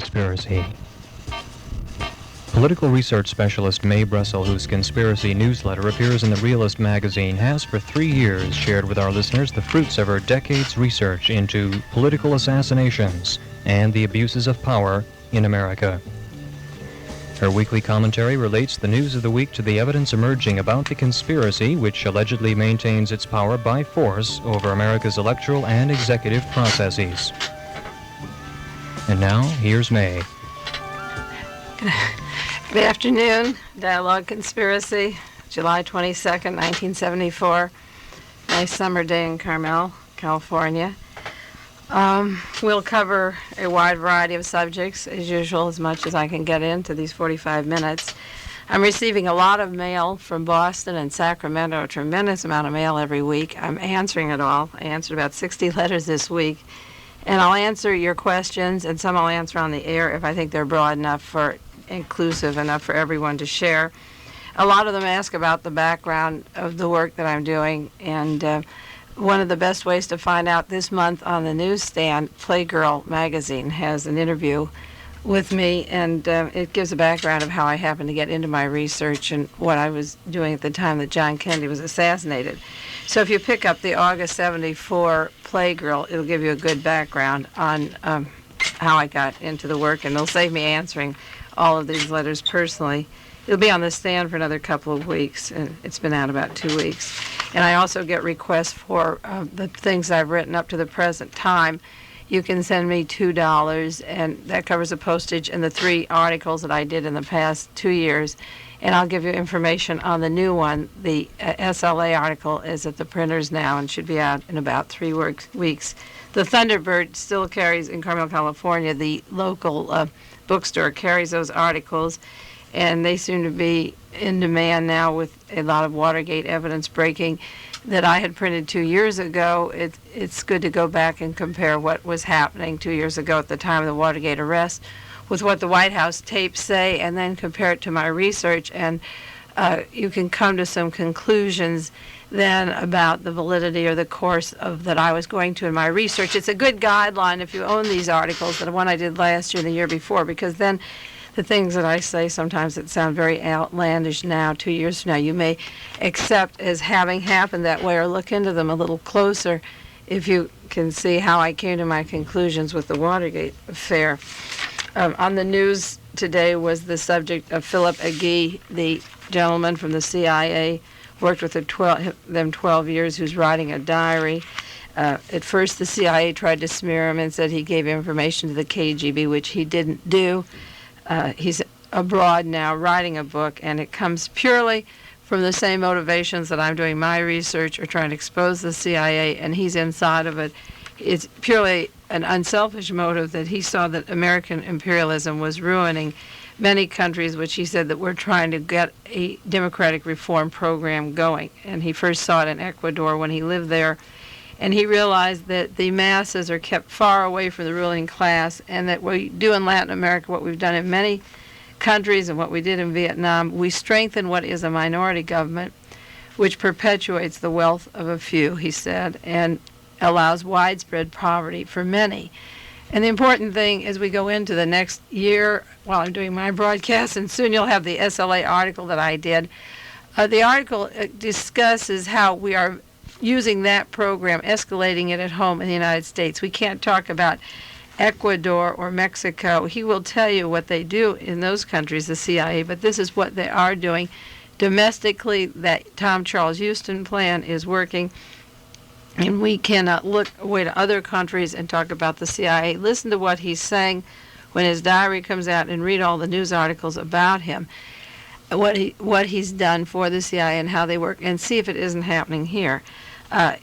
conspiracy. Political research specialist Mae Brussell, whose conspiracy newsletter appears in the Realist magazine, has for 3 years shared with our listeners the fruits of her decades' research into political assassinations and the abuses of power in America. Her weekly commentary relates the news of the week to the evidence emerging about the conspiracy which allegedly maintains its power by force over America's electoral and executive processes. And now, here's Mae. Good afternoon. Dialogue Conspiracy, July 22nd, 1974. Nice summer day in Carmel, California. We'll cover a wide variety of subjects, as usual, as much as I can get into these 45 minutes. I'm receiving a lot of mail from Boston and Sacramento, a tremendous amount of mail every week. I'm answering it all. I answered about 60 letters this week. And I'll answer your questions, and some I'll answer on the air if I think they're broad enough for inclusive enough for everyone to share. A lot of them ask about the background of the work that I'm doing, and one of the best ways to find out this month on the newsstand, Playgirl magazine has an interview with me, and it gives a background of how I happened to get into my research and what I was doing at the time that John Kennedy was assassinated. So if you pick up the August 74 Playgirl, it'll give you a good background on how I got into the work, and it'll save me answering all of these letters personally. It'll be on the stand for another couple of weeks, and it's been out about 2 weeks. And I also get requests for the things I've written up to the present time. You can send me $2, and that covers the postage and the 3 articles that I did in the past 2 years. And I'll give you information on the new one. The SLA article is at the printers now and should be out in about 3 weeks. The Thunderbird still carries, in Carmel, California, the local bookstore carries those articles, and they seem to be in demand now with a lot of Watergate evidence breaking that I had printed 2 years ago. It's good to go back and compare what was happening 2 years ago at the time of the Watergate arrest with what the White House tapes say, and then compare it to my research, and you can come to some conclusions then about the validity or the course of that I was going to in my research. It's a good guideline if you own these articles, the one I did last year and the year before, because then the things that I say sometimes that sound very outlandish now, 2 years from now, you may accept as having happened that way or look into them a little closer if you can see how I came to my conclusions with the Watergate affair. On the news today was the subject of Philip Aggie, the gentleman from the CIA, worked with them 12 years, who's writing a diary. At first, the CIA tried to smear him and said he gave information to the KGB, which he didn't do. He's abroad now writing a book, and it comes purely from the same motivations that I'm doing my research or trying to expose the CIA, and he's inside of it. It's purely an unselfish motive that he saw that American imperialism was ruining many countries, which he said that we're trying to get a democratic reform program going. And he first saw it in Ecuador when he lived there. And he realized that the masses are kept far away from the ruling class, and that we do in Latin America what we've done in many countries and what we did in Vietnam. We strengthen what is a minority government, which perpetuates the wealth of a few, he said, and allows widespread poverty for many. And the important thing as we go into the next year, while I'm doing my broadcast, and soon you'll have the SLA article that I did. The article discusses how we are using that program, escalating it at home in the United States. We can't talk about Ecuador or Mexico. He will tell you what they do in those countries, the CIA, but this is what they are doing domestically. That Tom Charles Houston plan is working. And we cannot look away to other countries and talk about the CIA. Listen to what he's saying when his diary comes out, and read all the news articles about him, what he's done for the CIA and how they work, and see if it isn't happening here.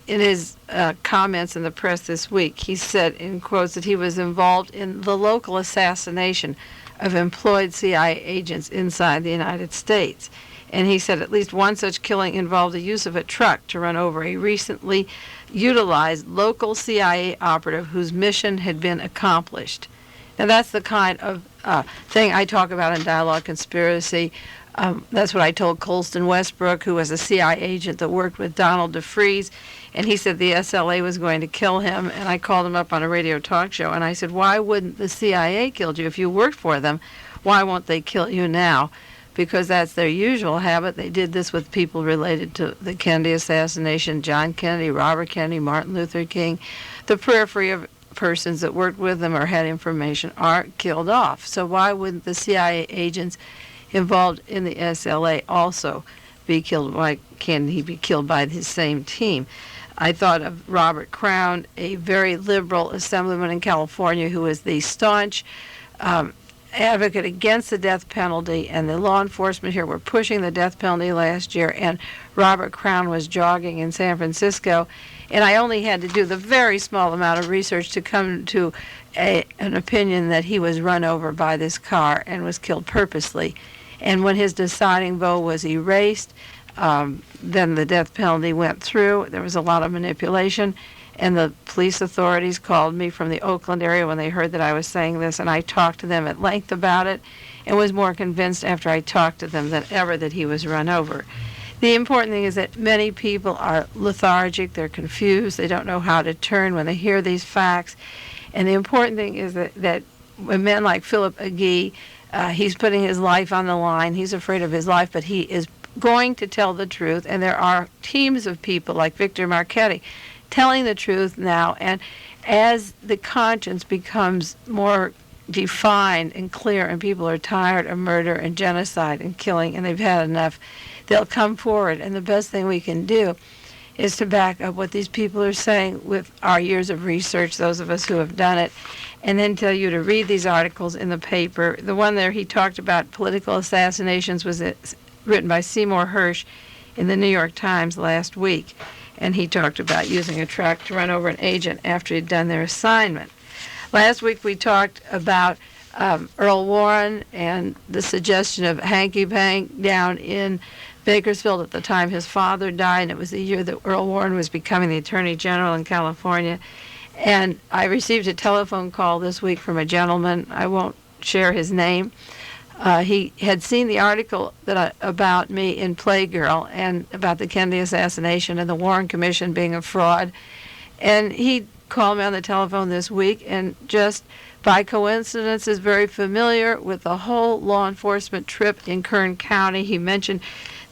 In his comments in the press this week, he said, in quotes, that he was involved in the local assassination of employed CIA agents inside the United States. And he said at least one such killing involved the use of a truck to run over a recently utilized local CIA operative whose mission had been accomplished. Now that's the kind of thing I talk about in Dialogue Conspiracy, That's what I told Colston Westbrook, who was a CIA agent that worked with Donald DeFreeze, and he said the SLA was going to kill him, and I called him up on a radio talk show, and I said, why wouldn't the CIA kill you? If you worked for them, why won't they kill you now? Because that's their usual habit. They did this with people related to the Kennedy assassination, John Kennedy, Robert Kennedy, Martin Luther King. The periphery of persons that worked with them or had information are killed off. So why wouldn't the CIA agents involved in the SLA also be killed? Why can't he be killed by his same team? I thought of Robert Crown, a very liberal assemblyman in California who was the staunch advocate against the death penalty, and the law enforcement here were pushing the death penalty last year, and Robert Crown was jogging in San Francisco, and I only had to do the very small amount of research to come to an opinion that he was run over by this car and was killed purposely. And when his deciding vote was erased, then the death penalty went through. There was a lot of manipulation, and the police authorities called me from the Oakland area when they heard that I was saying this, and I talked to them at length about it and was more convinced after I talked to them than ever that he was run over. The important thing is that many people are lethargic, they're confused, they don't know how to turn when they hear these facts. And the important thing is that when men like Philip Aggie, he's putting his life on the line, he's afraid of his life, but he is going to tell the truth. And there are teams of people like Victor Marchetti telling the truth now. And as the conscience becomes more defined and clear and people are tired of murder and genocide and killing and they've had enough, they'll come forward. And the best thing we can do is to back up what these people are saying with our years of research, those of us who have done it, and then tell you to read these articles in the paper. The one there he talked about political assassinations was written by Seymour Hersh in the New York Times last week, and he talked about using a truck to run over an agent after he'd done their assignment. Last week we talked about Earl Warren and the suggestion of hanky-pank down in Bakersfield at the time his father died, and it was the year that Earl Warren was becoming the Attorney General in California. And I received a telephone call this week from a gentleman, I won't share his name. He had seen the article about me in Playgirl and about the Kennedy assassination and the Warren Commission being a fraud. And he called me on the telephone this week and just by coincidence is very familiar with the whole law enforcement trip in Kern County. He mentioned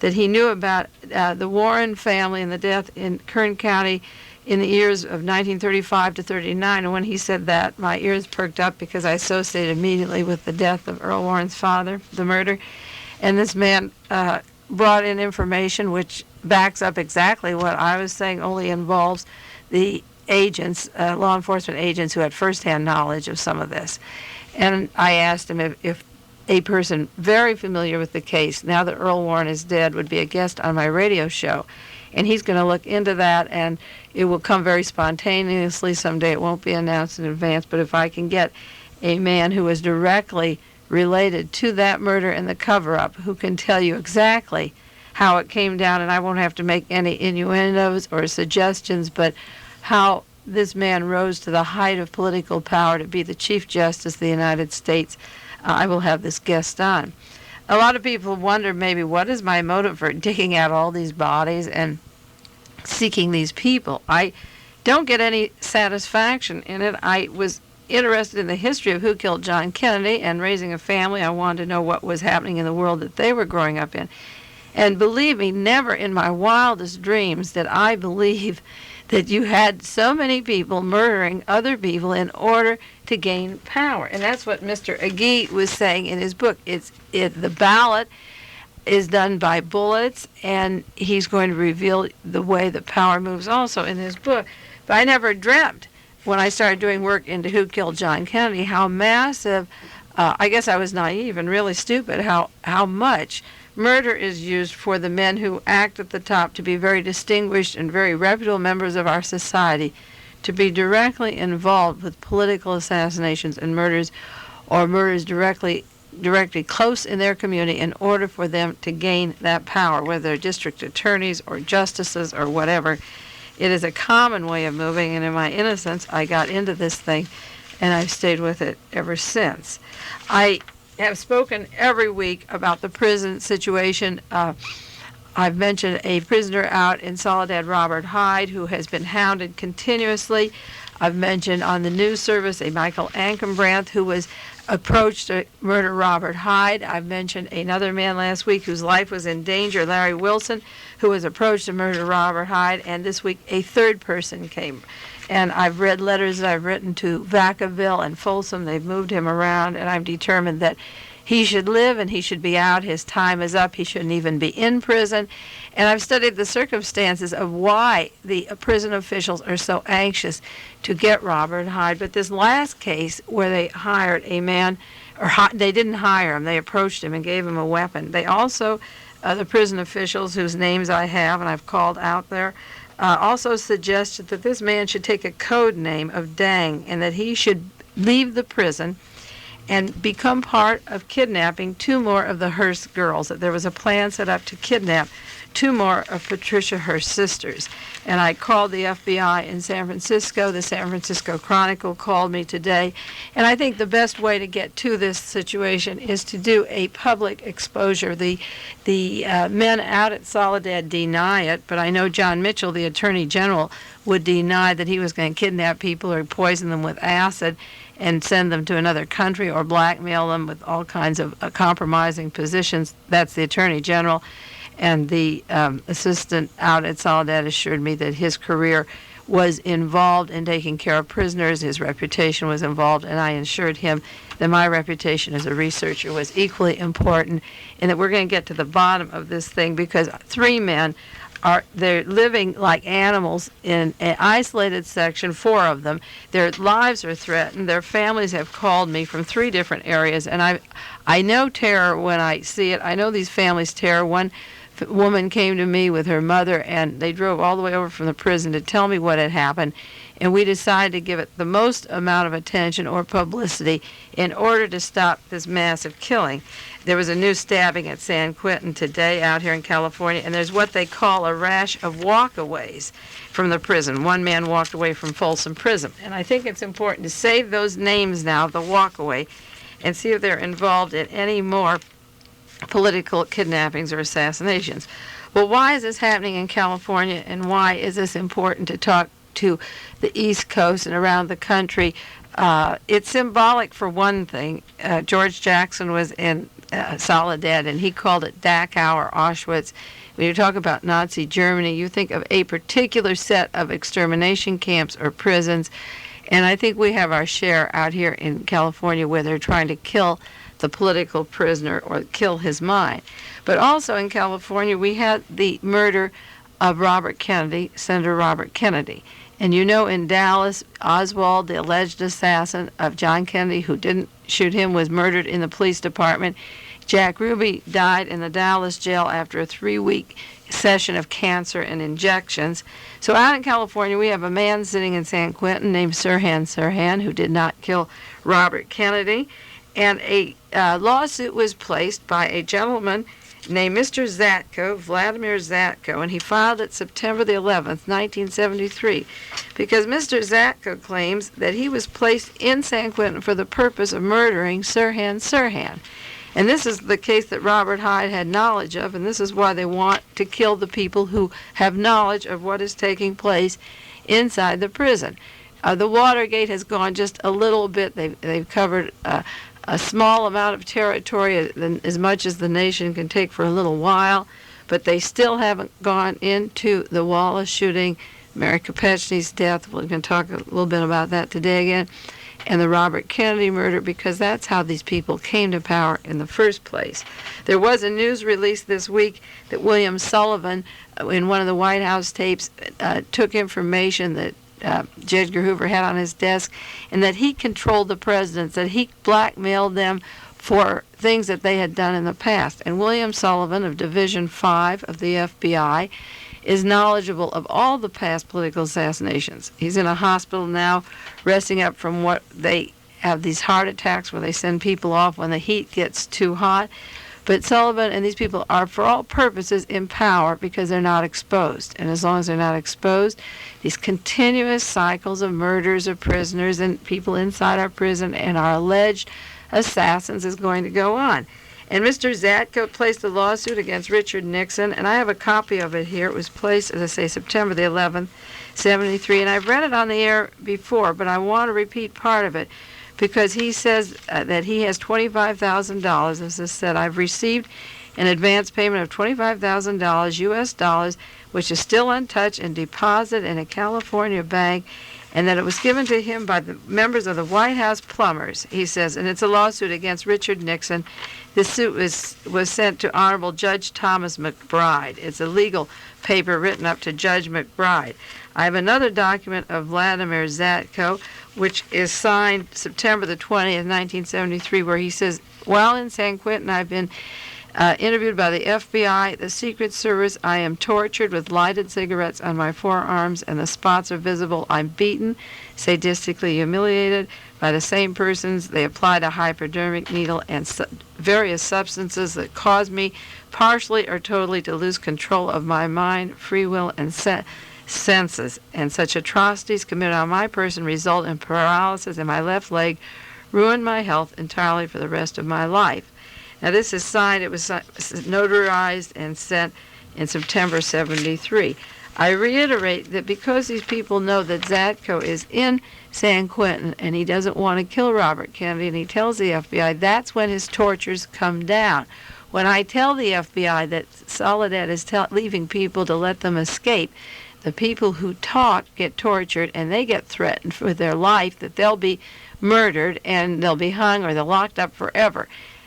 that he knew about the Warren family and the death in Kern County in the years of 1935 to 39. And when he said that, my ears perked up because I associated immediately with the death of Earl Warren's father, the murder. And this man brought in information which backs up exactly what I was saying, only involves the agents, law enforcement agents who had firsthand knowledge of some of this. And I asked him if a person very familiar with the case, now that Earl Warren is dead, would be a guest on my radio show. And he's going to look into that, and it will come very spontaneously someday. It won't be announced in advance, but if I can get a man who is directly related to that murder and the cover-up, who can tell you exactly how it came down, and I won't have to make any innuendos or suggestions, but how this man rose to the height of political power to be the Chief Justice of the United States, I will have this guest on. A lot of people wonder maybe what is my motive for digging out all these bodies and seeking these people. I don't get any satisfaction in it. I was interested in the history of who killed John Kennedy and raising a family. I wanted to know what was happening in the world that they were growing up in. And believe me, never in my wildest dreams did I believe that you had so many people murdering other people in order to gain power. And that's what Mr. Agee was saying in his book. The ballot is done by bullets, and he's going to reveal the way that power moves also in his book. But I never dreamt when I started doing work into who killed John Kennedy how massive, I guess I was naive and really stupid, how much murder is used for the men who act at the top to be very distinguished and very reputable members of our society, to be directly involved with political assassinations and murders, or murders directly close in their community in order for them to gain that power, whether they're district attorneys or justices or whatever. It is a common way of moving, and in my innocence, I got into this thing, and I've stayed with it ever since. I have spoken every week about the prison situation. I've mentioned a prisoner out in Soledad, Robert Hyde, who has been hounded continuously. I've mentioned on the news service a Michael Ankenbrandt who was approached to murder Robert Hyde. I've mentioned another man last week whose life was in danger, Larry Wilson, who was approached to murder Robert Hyde. And this week a third person came. And I've read letters that I've written to Vacaville and Folsom. They've moved him around, and I'm determined that he should live and he should be out. His time is up. He shouldn't even be in prison. And I've studied the circumstances of why the prison officials are so anxious to get Robert Hyde. But this last case where they hired a man, or they didn't hire him, they approached him and gave him a weapon. They also, the prison officials whose names I have and I've called out there, also suggested that this man should take a code name of Dang and that he should leave the prison and become part of kidnapping two more of the Hearst girls, that there was a plan set up to kidnap two more of Patricia Hearst's sisters. And I called the FBI in San Francisco. The San Francisco Chronicle called me today. And I think the best way to get to this situation is to do a public exposure. The men out at Soledad deny it, but I know John Mitchell, the Attorney General, would deny that he was going to kidnap people or poison them with acid and send them to another country or blackmail them with all kinds of compromising positions. That's the Attorney General. And the assistant out at Soledad assured me that his career was involved in taking care of prisoners. His reputation was involved, and I assured him that my reputation as a researcher was equally important and that we're going to get to the bottom of this thing, because three men they're living like animals in an isolated section, four of them. Their lives are threatened. Their families have called me from three different areas, and I know terror when I see it. I know these families' terror. One woman came to me with her mother, and they drove all the way over from the prison to tell me what had happened, and we decided to give it the most amount of attention or publicity in order to stop this massive killing. There was a new stabbing at San Quentin today out here in California, and there's what they call a rash of walkaways from the prison. One man walked away from Folsom Prison, and I think it's important to save those names now, the walkaway, and see if they're involved in any more political kidnappings or assassinations. Well, why is this happening in California, and why is this important to talk to the East Coast and around the country? It's symbolic for one thing. George Jackson was in Soledad, and he called it Dachau or Auschwitz. When you talk about Nazi Germany, you think of a particular set of extermination camps or prisons, and I think we have our share out here in California where they're trying to kill the political prisoner or kill his mind. But also in California, we had the murder of Robert Kennedy, Senator Robert Kennedy. And you know, in Dallas, Oswald, the alleged assassin of John Kennedy, who didn't shoot him, was murdered in the police department. Jack Ruby died in the Dallas jail after a 3-week session of cancer and injections. So out in California, we have a man sitting in San Quentin named Sirhan Sirhan, who did not kill Robert Kennedy. And a lawsuit was placed by a gentleman named Mr. Zatko, Vladimir Zatko, and he filed it September the 11th, 1973, because Mr. Zatko claims that he was placed in San Quentin for the purpose of murdering Sirhan Sirhan. And this is the case that Robert Hyde had knowledge of, and this is why they want to kill the people who have knowledge of what is taking place inside the prison. The Watergate has gone just a little bit. They've covered a small amount of territory, as much as the nation can take for a little while, but they still haven't gone into the Wallace shooting, Mary Kopechne's death. We're going to talk a little bit about that today again, and the Robert Kennedy murder, because that's how these people came to power in the first place. There was a news release this week that William Sullivan, in one of the White House tapes, took information that J. Edgar Hoover had on his desk, and that he controlled the presidents, that he blackmailed them for things that they had done in the past. And William Sullivan of Division 5 of the FBI is knowledgeable of all the past political assassinations. He's in a hospital now, resting up from what they have, these heart attacks where they send people off when the heat gets too hot. But Sullivan and these people are, for all purposes, in power because they're not exposed. And as long as they're not exposed, these continuous cycles of murders of prisoners and people inside our prison and our alleged assassins is going to go on. And Mr. Zatko placed a lawsuit against Richard Nixon, and I have a copy of it here. It was placed, as I say, September the 11th, 73, and I've read it on the air before, but I want to repeat part of it because he says that he has $25,000. As I said, I've received an advance payment of $25,000 U.S. dollars, which is still untouched and deposited in a California bank, and that it was given to him by the members of the White House plumbers, he says, and it's a lawsuit against Richard Nixon. This suit was sent to Honorable Judge Thomas McBride. It's a legal paper written up to Judge McBride. I have another document of Vladimir Zatko, which is signed September the 20th, 1973, where he says, while in San Quentin, I've been interviewed by the FBI, the Secret Service. I am tortured with lighted cigarettes on my forearms, and the spots are visible. I'm beaten, sadistically humiliated by the same persons. They applied a hypodermic needle and various substances that caused me, partially or totally, to lose control of my mind, free will, and senses. And such atrocities committed on my person result in paralysis in my left leg, ruin my health entirely for the rest of my life. Now, this is signed, it was notarized and sent in September 73. I reiterate that because these people know that Zatko is in San Quentin and he doesn't want to kill Robert Kennedy, and he tells the FBI, that's when his tortures come down. When I tell the FBI that Soledad is leaving people to let them escape, the people who talk get tortured and they get threatened for their life, that they'll be murdered and they'll be hung or they're locked up forever.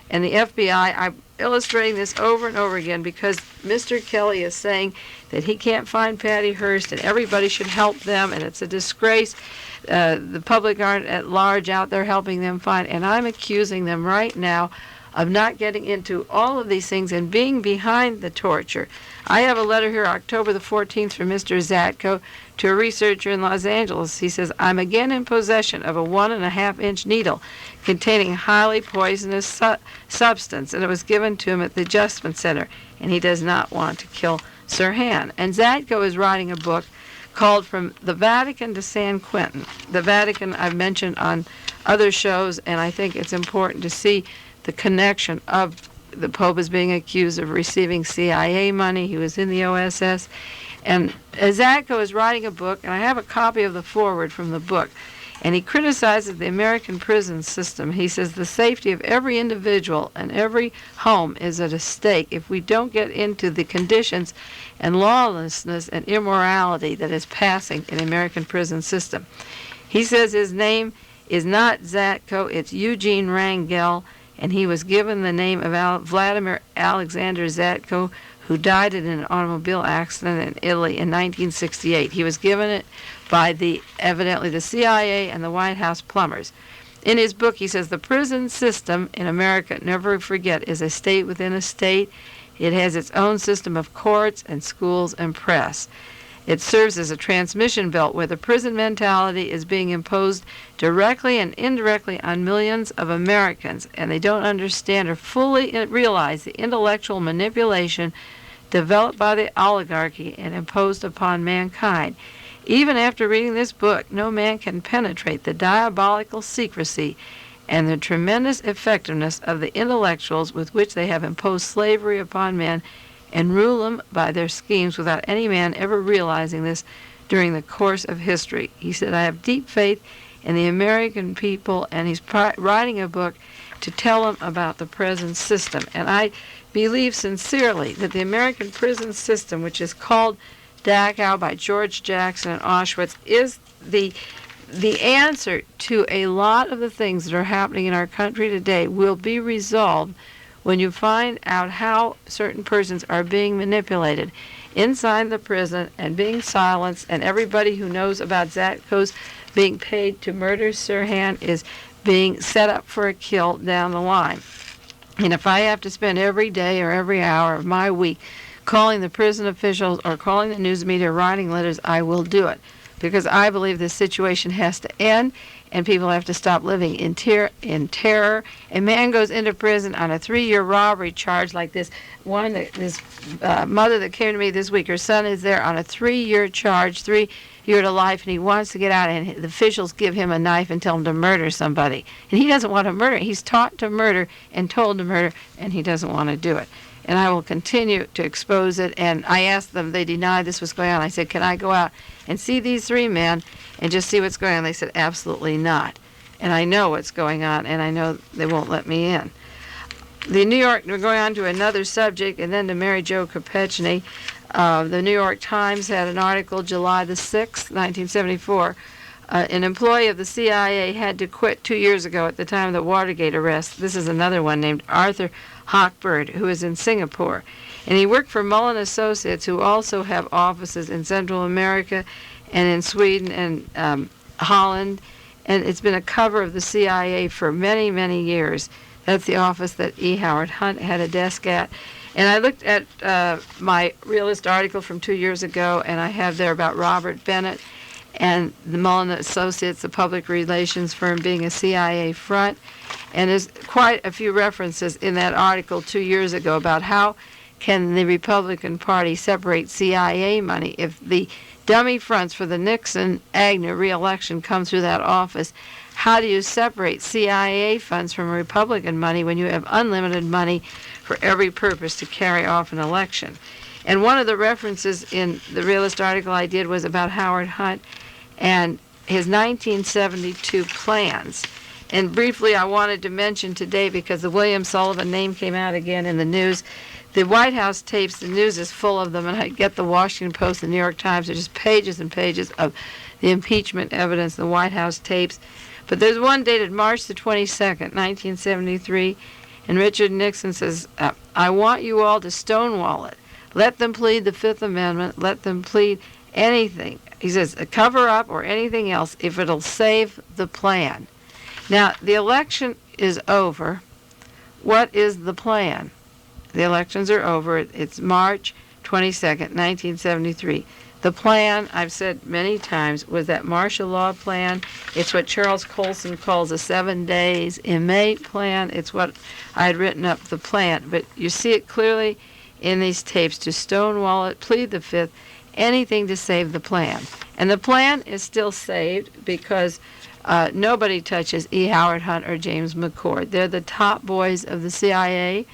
And the FBI, I'm illustrating this over and over again because Mr. Kelly is saying that he can't find Patty Hearst and everybody should help them, and it's a disgrace. The public aren't at large out there helping them find, and I'm accusing them right now of not getting into all of these things and being behind the torture. I have a letter here, October the 14th, from Mr. Zatko to a researcher in Los Angeles. He says, I'm again in possession of a 1.5-inch needle containing highly poisonous substance, and it was given to him at the Adjustment Center, and he does not want to kill Sirhan. And Zatko is writing a book called From the Vatican to San Quentin. The Vatican I've mentioned on other shows, and I think it's important to see the connection of the Pope as being accused of receiving CIA money. He was in the OSS. And Zatko is writing a book, and I have a copy of the foreword from the book, and he criticizes the American prison system. He says the safety of every individual and every home is at stake if we don't get into the conditions and lawlessness and immorality that is passing in the American prison system. He says his name is not Zatko, it's Eugene Rangel, and he was given the name of Vladimir Alexander Zatko, who died in an automobile accident in Italy in 1968. He was given it by evidently the CIA and the White House plumbers. In his book, he says, the prison system in America, never forget, is a state within a state. It has its own system of courts and schools and press. It serves as a transmission belt where the prison mentality is being imposed directly and indirectly on millions of Americans, and they don't understand or fully realize the intellectual manipulation developed by the oligarchy and imposed upon mankind. Even after reading this book, no man can penetrate the diabolical secrecy and the tremendous effectiveness of the intellectuals with which they have imposed slavery upon men and rule them by their schemes without any man ever realizing this during the course of history. He said, I have deep faith in the American people, and he's writing a book to tell them about the present system. And I believe sincerely that the American prison system, which is called Dachau by George Jackson and Auschwitz, is the answer to a lot of the things that are happening in our country today, will be resolved when you find out how certain persons are being manipulated inside the prison and being silenced, and everybody who knows about Zatko's being paid to murder Sirhan is being set up for a kill down the line. And if I have to spend every day or every hour of my week calling the prison officials or calling the news media, writing letters, I will do it, because I believe this situation has to end, and people have to stop living in terror. A man goes into prison on a 3-year robbery charge like this one. This mother that came to me this week, her son is there on a 3-year charge, 3 you're to life, and he wants to get out, and the officials give him a knife and tell him to murder somebody. And he doesn't want to murder. He's taught to murder and told to murder, and he doesn't want to do it. And I will continue to expose it. And I asked them, they denied this was going on. I said, can I go out and see these three men and just see what's going on? They said, absolutely not. And I know what's going on, and I know they won't let me in. The New York, we're going on to another subject, and then to Mary Jo Kopechny. The New York Times had an article July the 6th, 1974. An employee of the CIA had to quit 2 years ago at the time of the Watergate arrest. This is another one named Arthur Hochberg, who is in Singapore. And he worked for Mullen Associates, who also have offices in Central America and in Sweden and Holland. And it's been a cover of the CIA for many, many years. That's the office that E. Howard Hunt had a desk at. And I looked at my Realist article from 2 years ago, and I have there about Robert Bennett and the Mullen Associates, the public relations firm, being a CIA front. And there's quite a few references in that article 2 years ago about how can the Republican Party separate CIA money if the dummy fronts for the Nixon-Agnew re-election come through that office. How do you separate CIA funds from Republican money when you have unlimited money for every purpose to carry off an election? And one of the references in the Realist article I did was about Howard Hunt and his 1972 plans. And briefly, I wanted to mention today, because the William Sullivan name came out again in the news, the White House tapes, the news is full of them, and I get the Washington Post, the New York Times, there's just pages and pages of the impeachment evidence, the White House tapes. But there's one dated March the 22nd, 1973, and Richard Nixon says, I want you all to stonewall it. Let them plead the Fifth Amendment. Let them plead anything. He says, a cover-up or anything else if it'll save the plan. Now, the election is over. What is the plan? The elections are over. It's March 22nd, 1973. The plan, I've said many times, was that martial law plan. It's what Charles Colson calls a 7 days in May plan. It's what I had written up the plan. But you see it clearly in these tapes, to stonewall it, plead the Fifth, anything to save the plan. And the plan is still saved because nobody touches E. Howard Hunt or James McCord. They're the top boys of the CIA.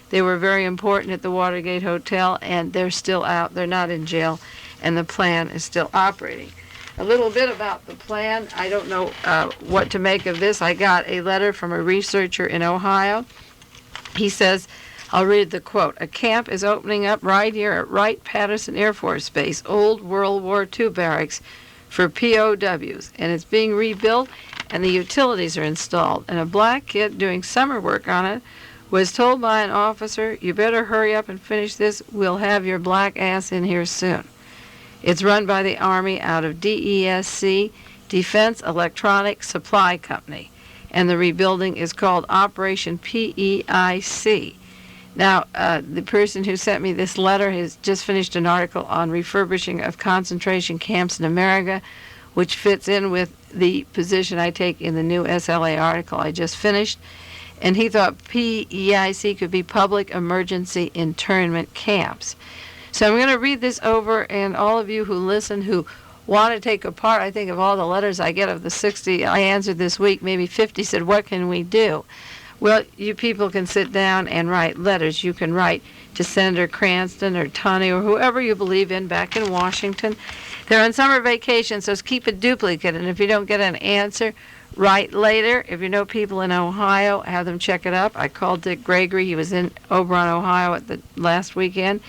They were very important at the Watergate Hotel, and they're still out. They're not in jail, and the plan is still operating. A little bit about the plan. I don't know what to make of this. I got a letter from a researcher in Ohio. He says, I'll read the quote, a camp is opening up right here at Wright-Patterson Air Force Base, old World War II barracks for POWs, and it's being rebuilt, and the utilities are installed. And a black kid doing summer work on it was told by an officer, you better hurry up and finish this. We'll have your black ass in here soon. It's run by the Army out of DESC, Defense Electronic Supply Company, and the rebuilding is called Operation PEIC. Now, the person who sent me this letter has just finished an article on refurbishing of concentration camps in America, which fits in with the position I take in the new SLA article I just finished. And he thought PEIC could be public emergency internment camps. So I'm going to read this over, and all of you who listen who want to take a part, I think of all the letters I get of the 60 I answered this week, maybe 50 said, what can we do? Well, you people can sit down and write letters. You can write to Senator Cranston or Tunney or whoever you believe in back in Washington. They're on summer vacation, so keep a duplicate. And if you don't get an answer, write later. If you know people in Ohio, have them check it up. I called Dick Gregory. He was in Oberon, Ohio at the last weekend.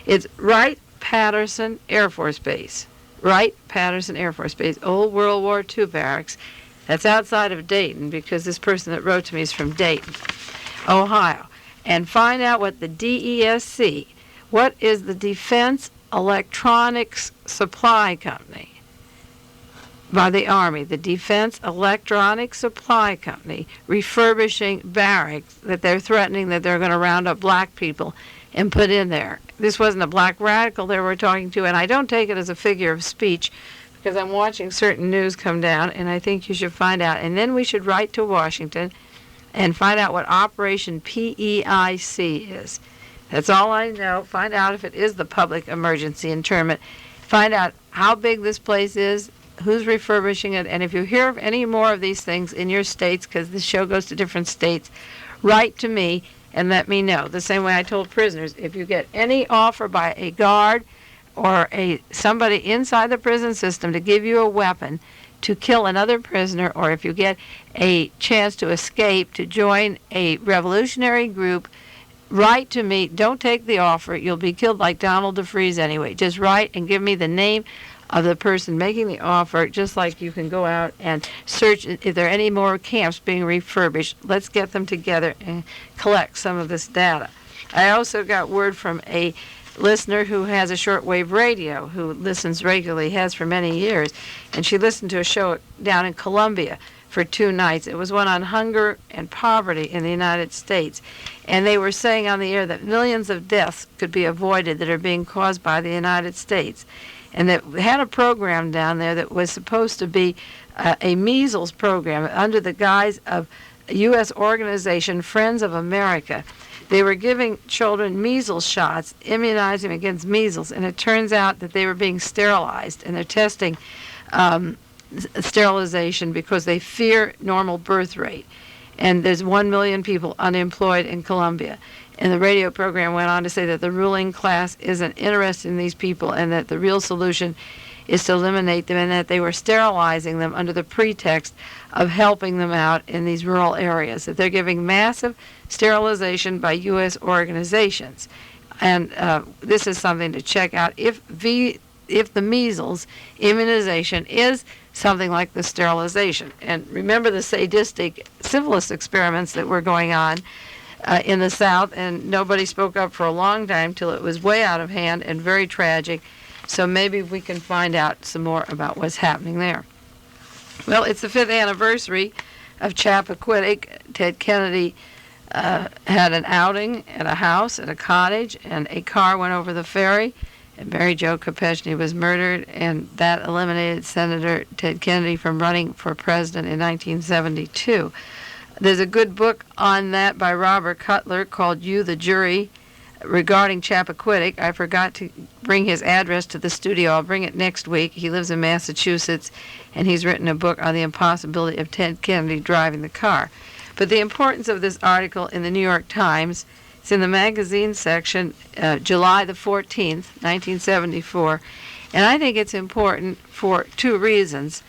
It's Wright-Patterson Air Force Base. Wright-Patterson Air Force Base, old World War II barracks. That's outside of Dayton, because this person that wrote to me is from Dayton, Ohio. And find out what the DESC, what is the Defense Electronics Supply Company by the Army, the Defense Electronic Supply Company, refurbishing barracks that they're threatening that they're going to round up black people and put in there. This wasn't a black radical they were talking to, and I don't take it as a figure of speech, because I'm watching certain news come down, and I think you should find out. And then we should write to Washington and find out what Operation PEIC is. That's all I know. Find out if it is the public emergency internment. find out how big this place is, who's refurbishing it, and if you hear of any more of these things in your states, because this show goes to different states, write to me and let me know. The same way I told prisoners, if you get any offer by a guard or somebody inside the prison system to give you a weapon to kill another prisoner, or if you get a chance to escape, to join a revolutionary group, write to me. Don't take the offer. You'll be killed like Donald DeFreeze anyway. Just write and give me the name of the person making the offer, just like you can go out and search if there are any more camps being refurbished. Let's get them together and collect some of this data. I also got word from a listener who has a shortwave radio, who listens regularly, has for many years, and she listened to a show down in Colombia for 2 nights. It was one on hunger and poverty in the United States, and they were saying on the air that millions of deaths could be avoided that are being caused by the United States. And that had a program down there that was supposed to be a measles program under the guise of a U.S. organization, Friends of America. They were giving children measles shots, immunizing them against measles, and it turns out that they were being sterilized, and they're testing sterilization because they fear normal birth rate. And there's 1 million people unemployed in Colombia. And the radio program went on to say that the ruling class isn't interested in these people and that the real solution is to eliminate them, and that they were sterilizing them under the pretext of helping them out in these rural areas, that they're giving massive sterilization by U.S. organizations. And this is something to check out. If the measles immunization is something like the sterilization. And remember the sadistic syphilis experiments that were going on in the South, and nobody spoke up for a long time till it was way out of hand and very tragic. So maybe we can find out some more about what's happening there. Well, it's the 5th anniversary of Chappaquiddick. Ted Kennedy had an outing at a house, at a cottage, and a car went over the ferry, and Mary Jo Kopechne was murdered, and that eliminated Senator Ted Kennedy from running for president in 1972. There's a good book on that by Robert Cutler called You the Jury regarding Chappaquiddick. I forgot to bring his address to the studio. I'll bring it next week. He lives in Massachusetts, and he's written a book on the impossibility of Ted Kennedy driving the car. But the importance of this article in the New York Times, it's in the magazine section, July the 14th, 1974, and I think it's important for 2 reasons.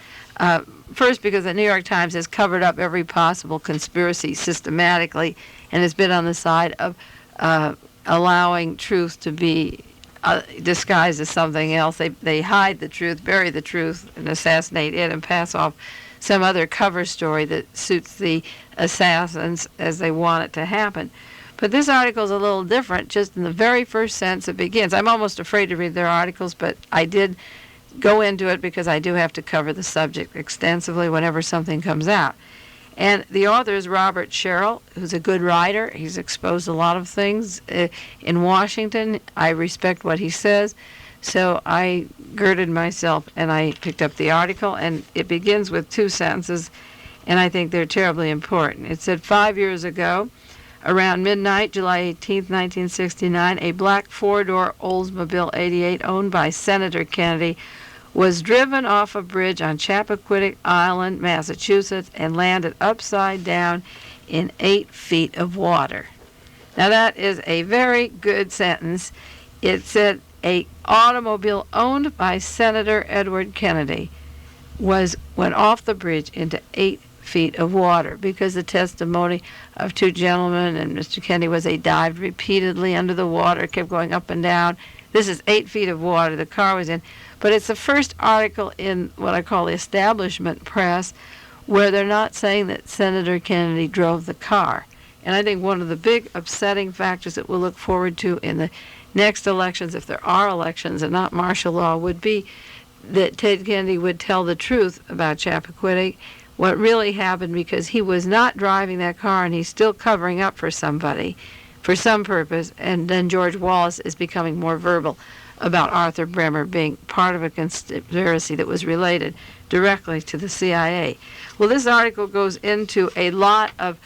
First, because the New York Times has covered up every possible conspiracy systematically and has been on the side of allowing truth to be disguised as something else. They hide the truth, bury the truth, and assassinate it and pass off some other cover story that suits the assassins as they want it to happen. But this article is a little different, just in the very first sentence it begins. I'm almost afraid to read their articles, but I did go into it because I do have to cover the subject extensively whenever something comes out. And the author is Robert Sherrill, who's a good writer. He's exposed a lot of things in Washington. I respect what he says. So I girded myself and I picked up the article, and it begins with 2 sentences, and I think they're terribly important. It said, 5 years ago, around midnight, July 18th, 1969, a black 4-door Oldsmobile 88 owned by Senator Kennedy was driven off a bridge on Chappaquiddick Island, Massachusetts, and landed upside down in 8 feet of water. Now that is a very good sentence. It said a automobile owned by Senator Edward Kennedy went off the bridge into 8 feet of water, because the testimony of 2 gentlemen and Mr. Kennedy was they dived repeatedly under the water, kept going up and down. This is 8 feet of water the car was in. But it's the first article in what I call the establishment press where they're not saying that Senator Kennedy drove the car. And I think one of the big upsetting factors that we'll look forward to in the next elections, if there are elections and not martial law, would be that Ted Kennedy would tell the truth about Chappaquiddick, what really happened, because he was not driving that car and he's still covering up for somebody, for some purpose. And then George Wallace is becoming more verbal about Arthur Bremer being part of a conspiracy that was related directly to the CIA. Well, this article goes into a lot of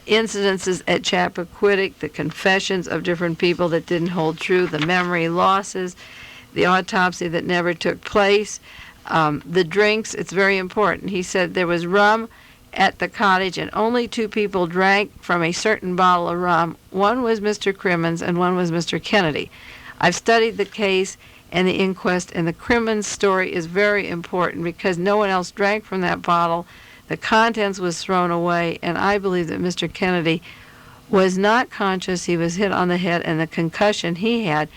incidences at Chappaquiddick, the confessions of different people that didn't hold true, the memory losses, the autopsy that never took place. The drinks, it's very important. He said there was rum at the cottage and only 2 people drank from a certain bottle of rum. One was Mr. Crimmins and one was Mr. Kennedy. I've studied the case and the inquest, and the Crimmins story is very important because no one else drank from that bottle. The contents was thrown away, and I believe that Mr. Kennedy was not conscious. He was hit on the head, and the concussion he had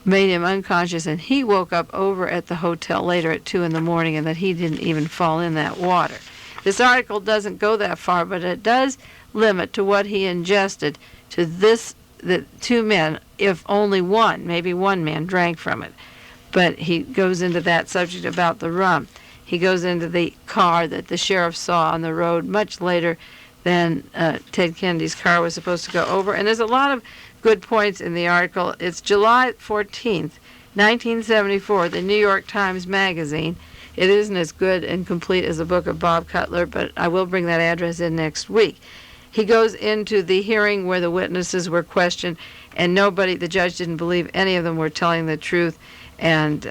made him unconscious, and he woke up over at the hotel later at 2 in the morning, and that he didn't even fall in that water. This article doesn't go that far, but it does limit to what he ingested to the 2 men, if only one, maybe one man drank from it. But he goes into that subject about the rum. He goes into the car that the sheriff saw on the road much later than Ted Kennedy's car was supposed to go over. And there's a lot of good points in the article. It's July 14th, 1974, the New York Times Magazine. It isn't as good and complete as the book of Bob Cutler, but I will bring that address in next week. He goes into the hearing where the witnesses were questioned, and the judge didn't believe any of them were telling the truth, and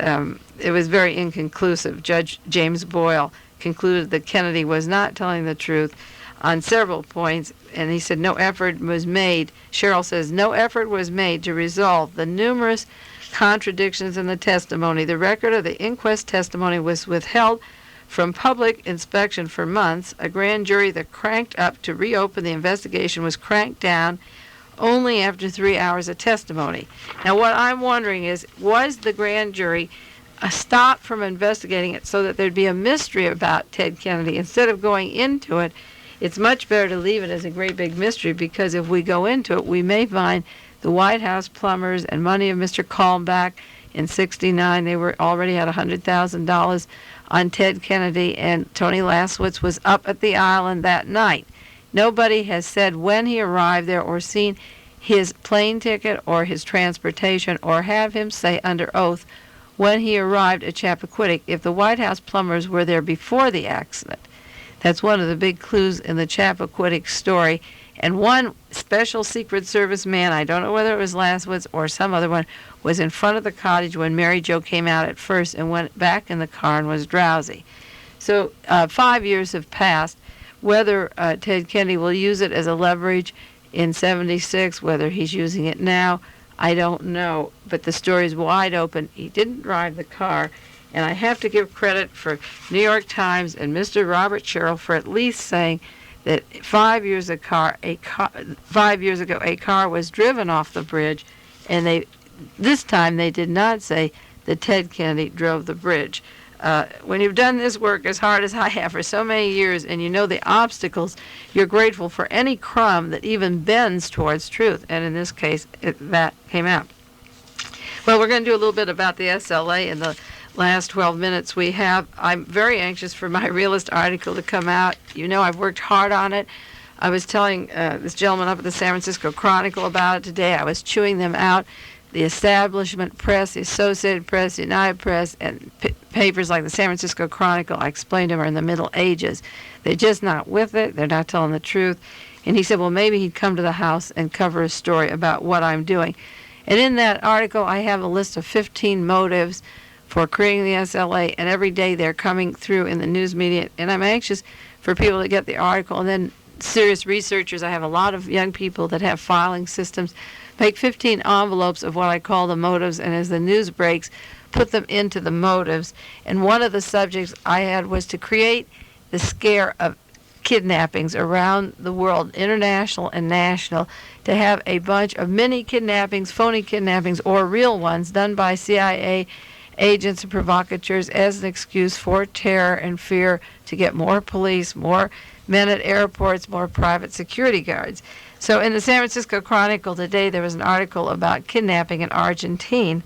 it was very inconclusive. Judge James Boyle concluded that Kennedy was not telling the truth on several points, and he said no effort was made. Cheryl says no effort was made to resolve the numerous contradictions in the testimony. The record of the inquest testimony was withheld from public inspection for months. A grand jury that cranked up to reopen the investigation was cranked down only after 3 hours of testimony. Now, what I'm wondering is, was the grand jury stopped from investigating it so that there'd be a mystery about Ted Kennedy? Instead of going into it, it's much better to leave it as a great big mystery, because if we go into it, we may find the White House plumbers and money of Mr. Kalmbach in '69. They already had $100,000 on Ted Kennedy, and Tony Laswitz was up at the island that night. Nobody has said when he arrived there or seen his plane ticket or his transportation, or have him say under oath when he arrived at Chappaquiddick if the White House plumbers were there before the accident. That's one of the big clues in the Chappaquiddick story. And one special Secret Service man, I don't know whether it was Laswitz or some other one, was in front of the cottage when Mary Jo came out at first and went back in the car and was drowsy. So 5 years have passed. Whether Ted Kennedy will use it as a leverage in '76, whether he's using it now, I don't know. But the story's wide open. He didn't drive the car. And I have to give credit for New York Times and Mr. Robert Sherrill for at least saying that 5 years ago a car was driven off the bridge, and this time they did not say that Ted Kennedy drove the bridge. When you've done this work as hard as I have for so many years, and you know the obstacles, you're grateful for any crumb that even bends towards truth, and in this case, that came out. Well, we're going to do a little bit about the SLA in the last 12 minutes we have. I'm very anxious for my realist article to come out. You know, I've worked hard on it. I was telling this gentleman up at the San Francisco Chronicle about it today. I was chewing them out. The establishment press, the Associated Press, the United Press, and papers like the San Francisco Chronicle, I explained to him, are in the Middle Ages. They're just not with it. They're not telling the truth. And he said, well, maybe he'd come to the house and cover a story about what I'm doing. And in that article, I have a list of 15 motives for creating the SLA, and every day they're coming through in the news media. And I'm anxious for people to get the article. And then serious researchers, I have a lot of young people that have filing systems, make 15 envelopes of what I call the motives, and as the news breaks, put them into the motives. And one of the subjects I had was to create the scare of kidnappings around the world, international and national, to have a bunch of mini kidnappings, phony kidnappings, or real ones done by CIA agents and provocateurs as an excuse for terror and fear, to get more police, more men at airports, more private security guards. So in the San Francisco Chronicle today, there was an article about kidnapping in Argentina.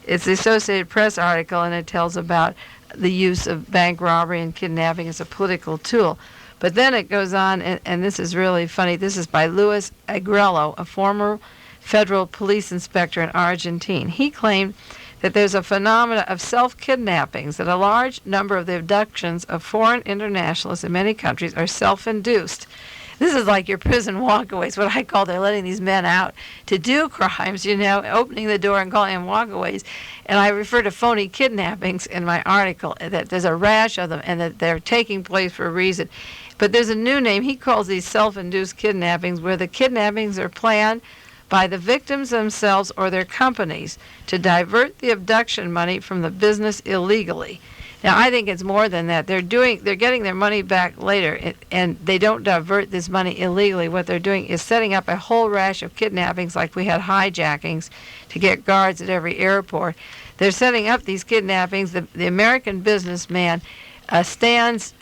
It's the Associated Press article, and it tells about the use of bank robbery and kidnapping as a political tool. But then it goes on, and this is really funny. This is by Luis Agrello, a former federal police inspector in Argentina. He claimed that there's a phenomena of self-kidnappings, that a large number of the abductions of foreign internationalists in many countries are self-induced. This is like your prison walkaways, what I call they're letting these men out to do crimes, opening the door and calling them walkaways. And I refer to phony kidnappings in my article, that there's a rash of them and that they're taking place for a reason. But there's a new name. He calls these self-induced kidnappings, where the kidnappings are planned by the victims themselves or their companies to divert the abduction money from the business illegally. Now, I think it's more than that. They're getting their money back later, and they don't divert this money illegally. What they're doing is setting up a whole rash of kidnappings, like we had hijackings to get guards at every airport. They're setting up these kidnappings. The American businessman stands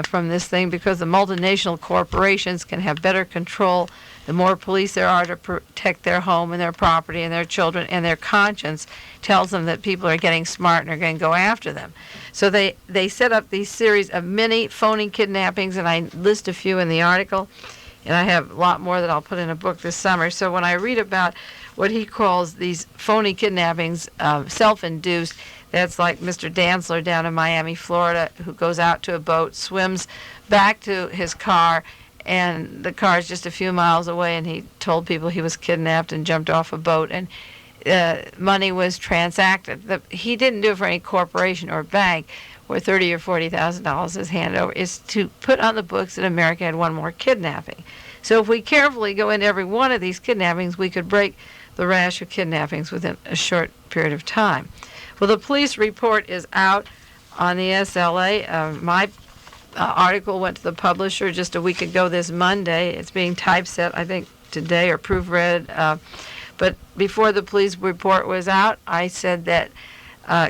from this thing because the multinational corporations can have better control. The more police there are to protect their home and their property and their children, and their conscience tells them that people are getting smart and are going to go after them. So they set up these series of mini phony kidnappings, and I list a few in the article, and I have a lot more that I'll put in a book this summer. So when I read about what he calls these phony kidnappings, self-induced, that's like Mr. Dantzler down in Miami, Florida, who goes out to a boat, swims back to his car, and the car is just a few miles away, and he told people he was kidnapped and jumped off a boat, and money was transacted. He didn't do it for any corporation or bank where $30,000 or $40,000 is handed over. It's to put on the books that America had one more kidnapping. So if we carefully go into every one of these kidnappings, we could break the rash of kidnappings within a short period of time. Well, the police report is out on the SLA. My article went to the publisher just a week ago this Monday. It's being typeset, I think, today or proofread. But before the police report was out, I said that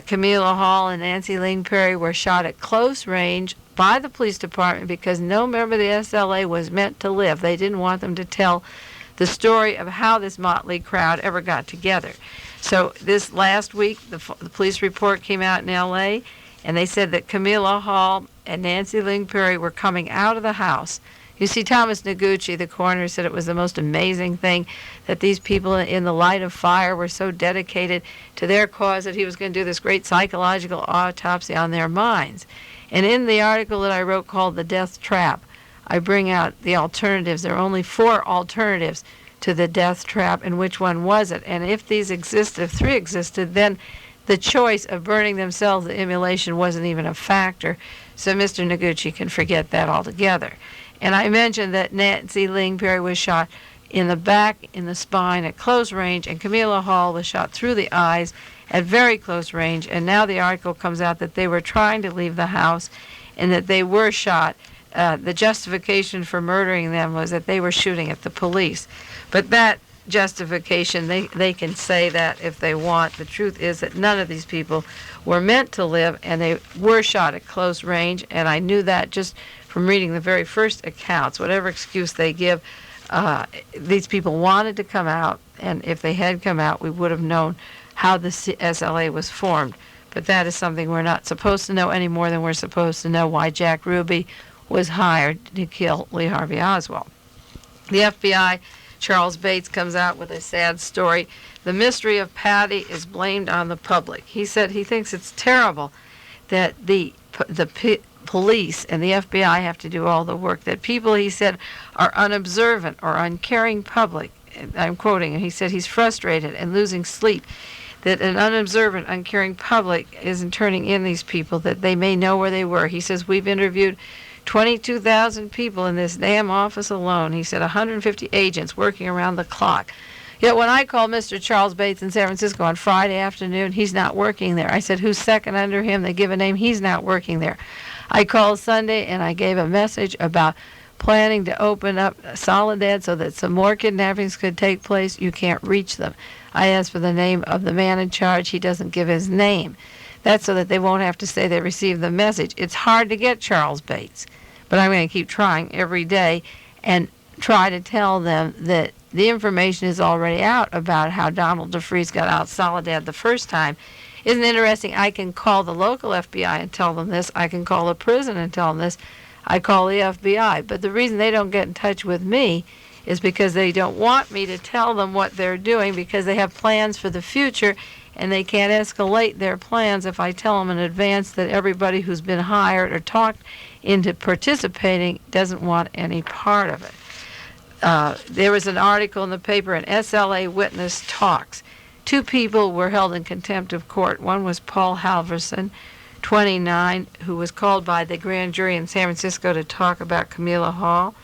Camilla Hall and Nancy Ling Perry were shot at close range by the police department because no member of the SLA was meant to live. They didn't want them to tell the story of how this motley crowd ever got together. So this last week, the police report came out in L.A., and they said that Camilla Hall and Nancy Ling Perry were coming out of the house. You see, Thomas Noguchi, the coroner, said it was the most amazing thing that these people in the light of fire were so dedicated to their cause that he was going to do this great psychological autopsy on their minds. And in the article that I wrote called The Death Trap, I bring out the alternatives. There are only 4 alternatives to the death trap, and which one was it? And if these existed, if 3 existed, then the choice of burning themselves, the immolation, wasn't even a factor. So Mr. Noguchi can forget that altogether. And I mentioned that Nancy Ling Perry was shot in the back, in the spine, at close range, and Camilla Hall was shot through the eyes at very close range. And now the article comes out that they were trying to leave the house and that they were shot. The justification for murdering them was that they were shooting at the police. But that justification, they can say that if they want. The truth is that none of these people were meant to live, and they were shot at close range, and I knew that just from reading the very first accounts. Whatever excuse they give, these people wanted to come out, and if they had come out, we would have known how the SLA was formed. But that is something we're not supposed to know any more than we're supposed to know why Jack Ruby was hired to kill Lee Harvey Oswald. The FBI, Charles Bates, comes out with a sad story. The mystery of Patty is blamed on the public. He said he thinks it's terrible that the police and the FBI have to do all the work, that people, he said, are unobservant or uncaring public. I'm quoting him. He said he's frustrated and losing sleep, that an unobservant, uncaring public isn't turning in these people, that they may know where they were. He says, we've interviewed 22,000 people in this damn office alone. He said 150 agents working around the clock. Yet when I called Mr. Charles Bates in San Francisco on Friday afternoon, he's not working there. I said, who's second under him? They give a name. He's not working there. I called Sunday and I gave a message about planning to open up Soledad so that some more kidnappings could take place. You can't reach them. I asked for the name of the man in charge. He doesn't give his name. That's so that they won't have to say they received the message. It's hard to get Charles Bates, but I'm going to keep trying every day and try to tell them that the information is already out about how Donald DeFreeze got out Soledad the first time. Isn't it interesting? I can call the local FBI and tell them this. I can call the prison and tell them this. I call the FBI. But the reason they don't get in touch with me is because they don't want me to tell them what they're doing, because they have plans for the future, and they can't escalate their plans if I tell them in advance that everybody who's been hired or talked into participating doesn't want any part of it. There was an article in the paper, an SLA witness talks. 2 people were held in contempt of court. One was Paul Halverson, 29, who was called by the grand jury in San Francisco to talk about Camilla Hall,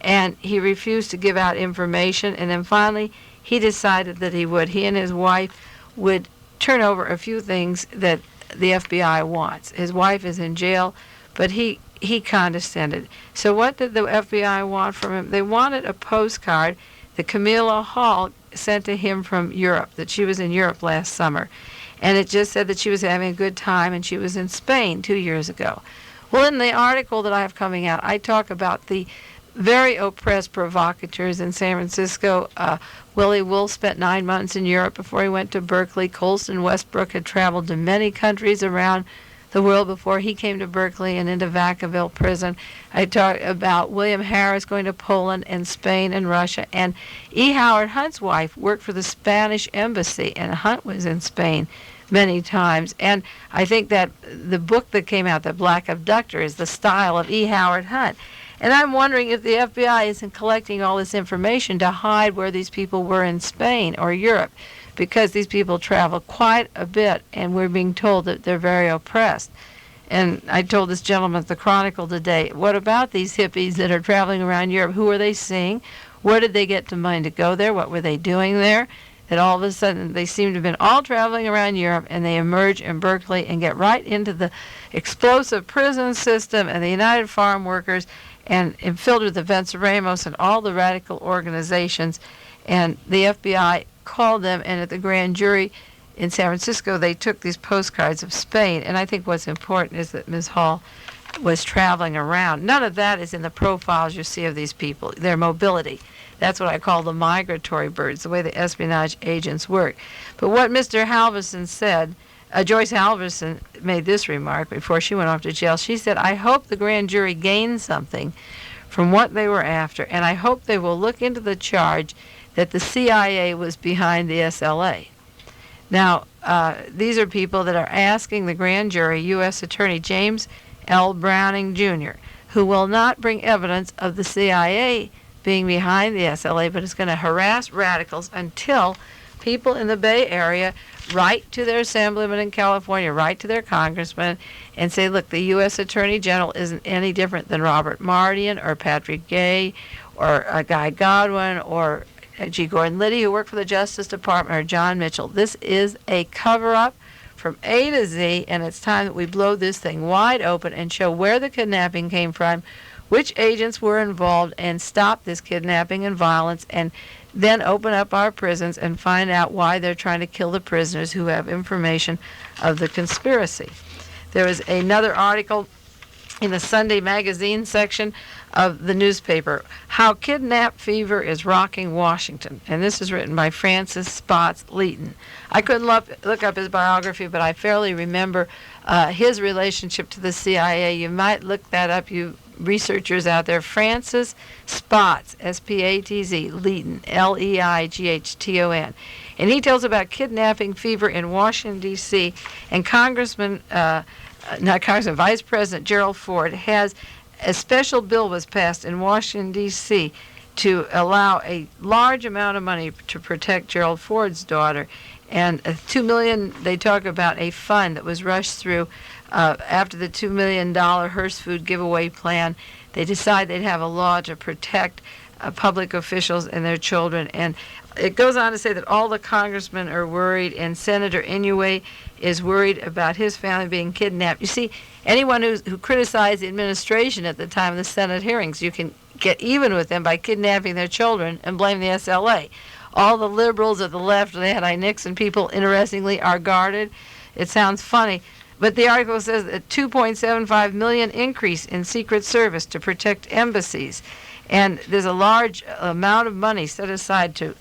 and he refused to give out information, and then finally he decided that he and his wife would turn over a few things that the FBI wants. His wife is in jail, but he condescended. So what did the FBI want from him? They wanted a postcard that Camilla Hall sent to him from Europe, that she was in Europe last summer. And it just said that she was having a good time and she was in Spain 2 years ago. Well, in the article that I have coming out, I talk about the very oppressed provocateurs in San Francisco. Willie Wolf spent 9 months in Europe before he went to Berkeley. Colston Westbrook had traveled to many countries around the world before he came to Berkeley and into Vacaville prison. I talked about William Harris going to Poland and Spain and Russia. And E. Howard Hunt's wife worked for the Spanish embassy, and Hunt was in Spain many times. And I think that the book that came out, The Black Abductor, is the style of E. Howard Hunt. And I'm wondering if the FBI isn't collecting all this information to hide where these people were in Spain or Europe, because these people travel quite a bit, and we're being told that they're very oppressed. And I told this gentleman at the Chronicle today, what about these hippies that are traveling around Europe? Who are they seeing? Where did they get the money to go there? What were they doing there? That all of a sudden they seem to have been all traveling around Europe, and they emerge in Berkeley and get right into the explosive prison system and the United Farm Workers, and filled with the Vents Ramos and all the radical organizations. And the FBI called them, and at the grand jury in San Francisco, they took these postcards of Spain. And I think what's important is that Ms. Hall was traveling around. None of that is in the profiles you see of these people, their mobility. That's what I call the migratory birds, the way the espionage agents work. But what Mr. Halverson said, Joyce Halverson made this remark before she went off to jail. She said, I hope the grand jury gained something from what they were after, and I hope they will look into the charge that the CIA was behind the SLA. Now, these are people that are asking the grand jury, U.S. Attorney James L. Browning, Jr., who will not bring evidence of the CIA being behind the SLA, but is going to harass radicals until people in the Bay Area write to their assemblyman in California, write to their congressman, and say, look, the U.S. Attorney General isn't any different than Robert Mardian or Patrick Gay or Guy Godwin or G. Gordon Liddy, who worked for the Justice Department, or John Mitchell. This is a cover-up from A to Z, and it's time that we blow this thing wide open and show where the kidnapping came from, which agents were involved, and stop this kidnapping and violence, and then open up our prisons and find out why they're trying to kill the prisoners who have information of the conspiracy. There was another article in the Sunday magazine section of the newspaper, How Kidnap Fever is Rocking Washington. And this is written by Francis Spotts Leighton. I couldn't look up his biography, but I fairly remember his relationship to the CIA. You might look that up, you researchers out there. Francis Spotts, S-P-A-T-Z, Leighton, L-E-I-G-H-T-O-N. And he tells about kidnapping fever in Washington, D.C., and Vice President Gerald Ford has a special bill was passed in Washington, D.C. to allow a large amount of money to protect Gerald Ford's daughter. And $2 million, they talk about a fund that was rushed through after the $2 million Hearst Food giveaway plan. They decided they'd have a law to protect public officials and their children. And it goes on to say that all the congressmen are worried, and Senator Inouye is worried about his family being kidnapped. You see, anyone who criticized the administration at the time of the Senate hearings, you can get even with them by kidnapping their children and blame the SLA. All the liberals at the left, the anti-Nixon people, interestingly, are guarded. It sounds funny, but the article says a $2.75 million increase in Secret Service to protect embassies. And there's a large amount of money set aside to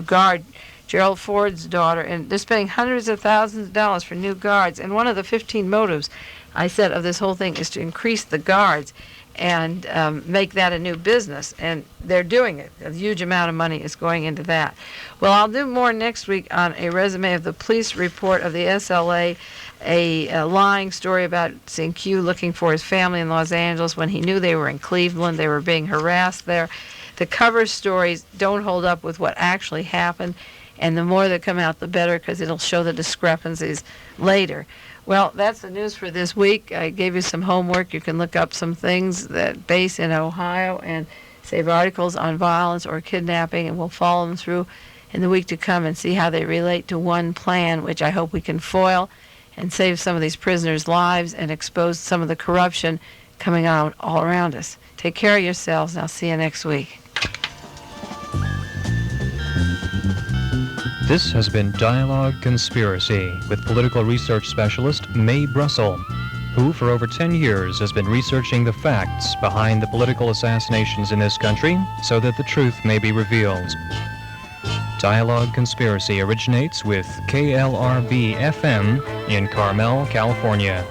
guard Gerald Ford's daughter, and they're spending hundreds of thousands of dollars for new guards. And one of the 15 motives, I said, of this whole thing is to increase the guards and make that a new business. And they're doing it. A huge amount of money is going into that. Well, I'll do more next week on a resume of the police report of the SLA, a lying story about seeing Q looking for his family in Los Angeles when he knew they were in Cleveland. They were being harassed there. the cover stories don't hold up with what actually happened, and the more that come out, the better, because it'll show the discrepancies later. Well, that's the news for this week. I gave you some homework. You can look up some things that base in Ohio and save articles on violence or kidnapping, and we'll follow them through in the week to come and see how they relate to one plan, which I hope we can foil and save some of these prisoners' lives and expose some of the corruption coming out all around us. Take care of yourselves, and I'll see you next week. This has been Dialogue Conspiracy with political research specialist Mae Brussell, who for over 10 years has been researching the facts behind the political assassinations in this country so that the truth may be revealed. Dialogue Conspiracy originates with KLRB-FM in Carmel, California.